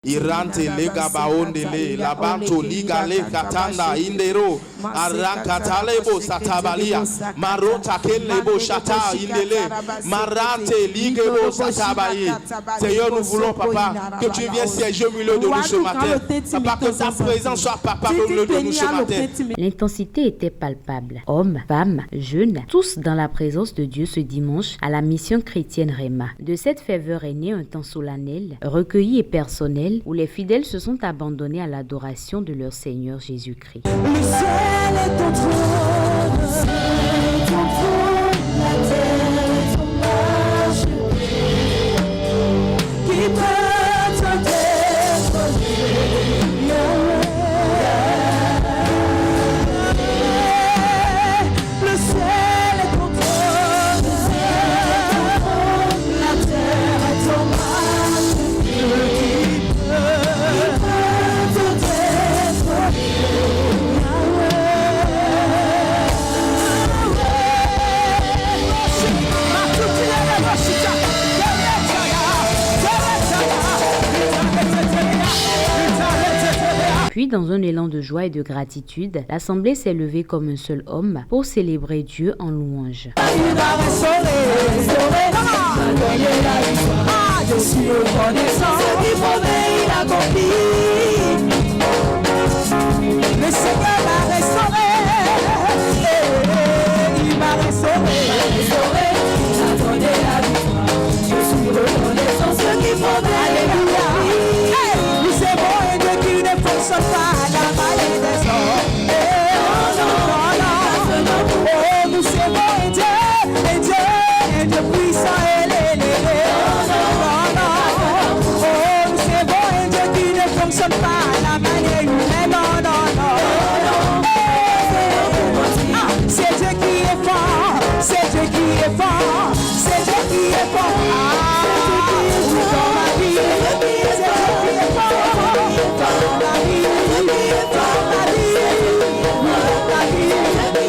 Irante lega baondele la banto liga le katanda indero arankatale bo satabalia marota kele bo shata indele marate ligue bo satabaye. Seigneur, nous voulons, papa, que tu viennes siéger au milieu de nous ce matin. Papa, que ta présence soit, papa, au milieu de nous ce matin. L'intensité était palpable. Hommes, femmes, jeunes, tous dans la présence de Dieu ce dimanche à la mission chrétienne Réma. De cette ferveur est né un temps solennel, recueilli et personnel, où les fidèles se sont abandonnés à l'adoration de leur Seigneur Jésus-Christ. Le ciel est ton trône, ton trône, la terre est ton marche. Qui peut te détruire? Le ciel est ton trône, la terre est ton marche. Puis, dans un élan de joie et de gratitude, l'assemblée s'est levée comme un seul homme pour célébrer Dieu en louange. Je suis reconnaissant, le Seigneur m'a restauré, il m'a restauré, il m'a donné la victoire. Je suis reconnaissant, ce qui promet, alléluia. Nous c'est bon et Dieu qui ne fonctionne pas à la vallée des hommes. Oh, nous c'est bon et Dieu puissant et fonctionne pas à la manière humaine, non. C'est Dieu qui est fort, c'est Dieu qui est fort, c'est Dieu qui est fort. Dans ma vie, c'est Dieu qui est fort, dans ma vie,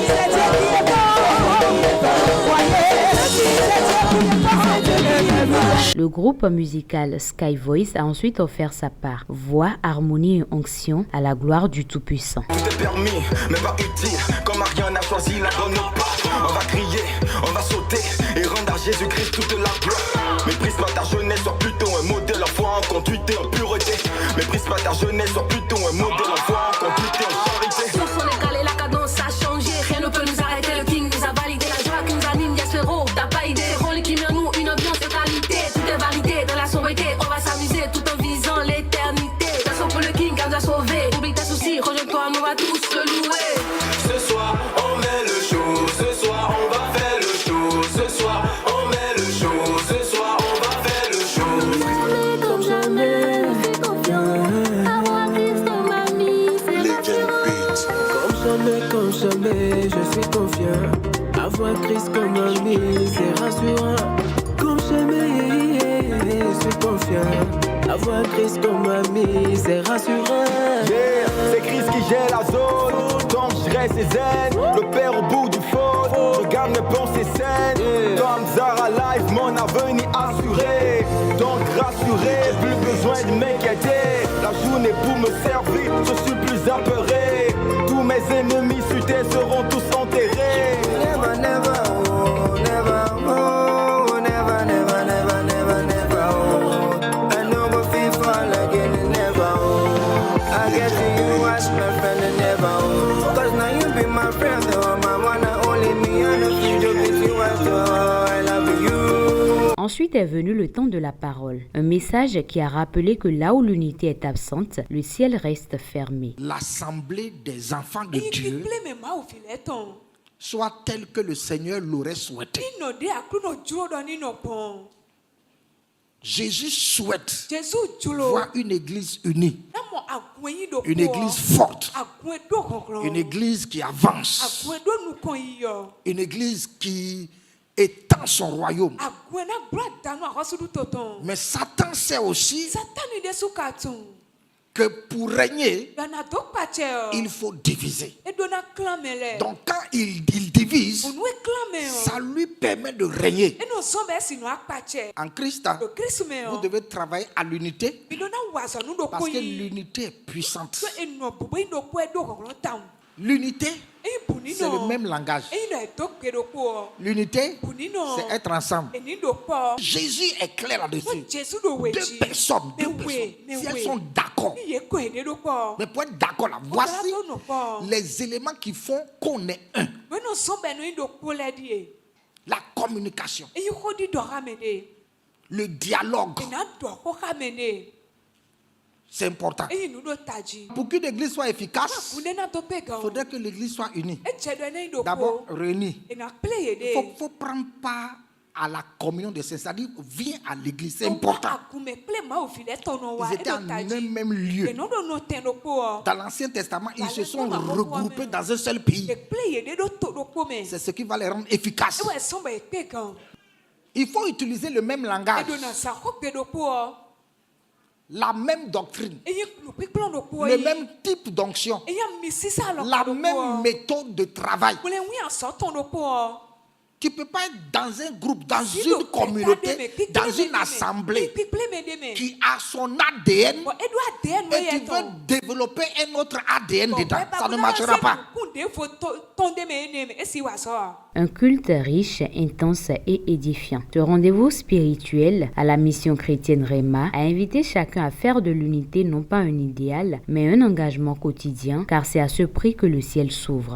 c'est Dieu qui est fort, voyez, c'est Dieu qui est fort. Le groupe musical Sky Voice a ensuite offert sa part, voix, harmonie et onction à la gloire du Tout-Puissant. Tout est permis, mais pas utile. Comme Marianne a choisi la bonne part. On va crier, on va sauter et rendre à Jésus-Christ toute la gloire. Méprise pas ta jeunesse, sois plutôt un modèle en foi, en conduite et en pureté. Méprise pas ta jeunesse, sois plutôt un modèle en foi, en conduite et en charité. Sur son écalé, la cadence a changé. Rien ne peut nous arrêter, le King nous a validé. La joie qui nous anime, Yaspero, t'as pas idée. Rôle qui met en nous une ambiance de qualité. Tout est validé dans la sobriété, on va s'amuser tout en visant l'éternité. T'as pour le King qui nous a sauvés. Oublie tes soucis, rejoins-toi, on va tous le louer. Ce soir, on met le show. Ce soir, on va faire le show. Ce soir, on met le show. Ce soir, on va faire le show. Comme jamais, je suis confiant. Avoir Christ dans ma vie, c'est rassurant. Comme jamais, je suis confiant. Avoir Christ comme ami, c'est rassurant. Comme jamais, je suis confiant. Avoir Christ comme ami, c'est rassurant. Yeah, c'est Christ qui gère la zone. Donc je reste zen. Le père au bout du faute. Je garde mes pensées saines. Comme Zara Life, mon avenir assuré. Donc rassuré, plus besoin de m'inquiéter. La journée pour me servir, je suis plus apeuré. Tous mes ennemis suités seront tous enterrés. Never, never, oh, never, oh, never, never, never, never, never, oh. I know my feet fall again and never, oh. I get to you as my friend and never, oh. Cause now you be my friend, oh, my one and only me. I know you with you as oh, I love you. Ensuite est venu le temps de la parole, un message qui a rappelé que là où l'unité est absente, le ciel reste fermé. L'assemblée des enfants de Dieu soit telle que le Seigneur l'aurait souhaité. Jésus souhaite voir une église unie, une église forte, une église qui avance, une église qui étend son royaume. Mais Satan sait aussi que pour régner, Dona do pache. il faut diviser. Et dona clamele. Donc quand il divise, Nous clame. ça lui permet de régner. Et nous sommes si nous pache. En Christ, Le Christ me. vous devez travailler à l'unité Il dona waza nous do parce que koyi. l'unité est puissante. Et nous bobo do ko do ko tan. L'unité, Et bunino. c'est le même langage. Et il est do do ko. L'unité, Bunino. c'est être ensemble. Et ni do ko. Jésus est clair là-dessus. Jésus do weji. Deux personnes, si elles sont d'accord, Ni ye ko ede do ko. mais pour être d'accord là, voici les éléments qui font qu'on est un. Mais nous sommes ben do ko le di. La communication, Et il ko di do ramene. le dialogue, Et na do ko ramene. c'est important. Et nous do taji. Pour qu'une église soit efficace, Vous n'en do il pegan. faudrait que l'église soit unie. Et je donne do D'abord, ko. réunie. Et na play Il ede. faut prendre part à la communion des saints, c'est-à-dire viens à l'église, c'est important. Ils étaient en un même lieu. Dans l'Ancien Testament, ils se sont regroupés dans un seul pays. C'est ce qui va les rendre efficaces. Il faut utiliser le même langage, la même doctrine, le même type d'onction, la même méthode de travail. Tu ne peux pas être dans un groupe, dans une communauté, dans une assemblée qui a son ADN et tu veux développer un autre ADN dedans. Ça ne marchera pas. Un culte riche, intense et édifiant. Ce rendez-vous spirituel à la mission chrétienne Réma a invité chacun à faire de l'unité non pas un idéal, mais un engagement quotidien, car c'est à ce prix que le ciel s'ouvre.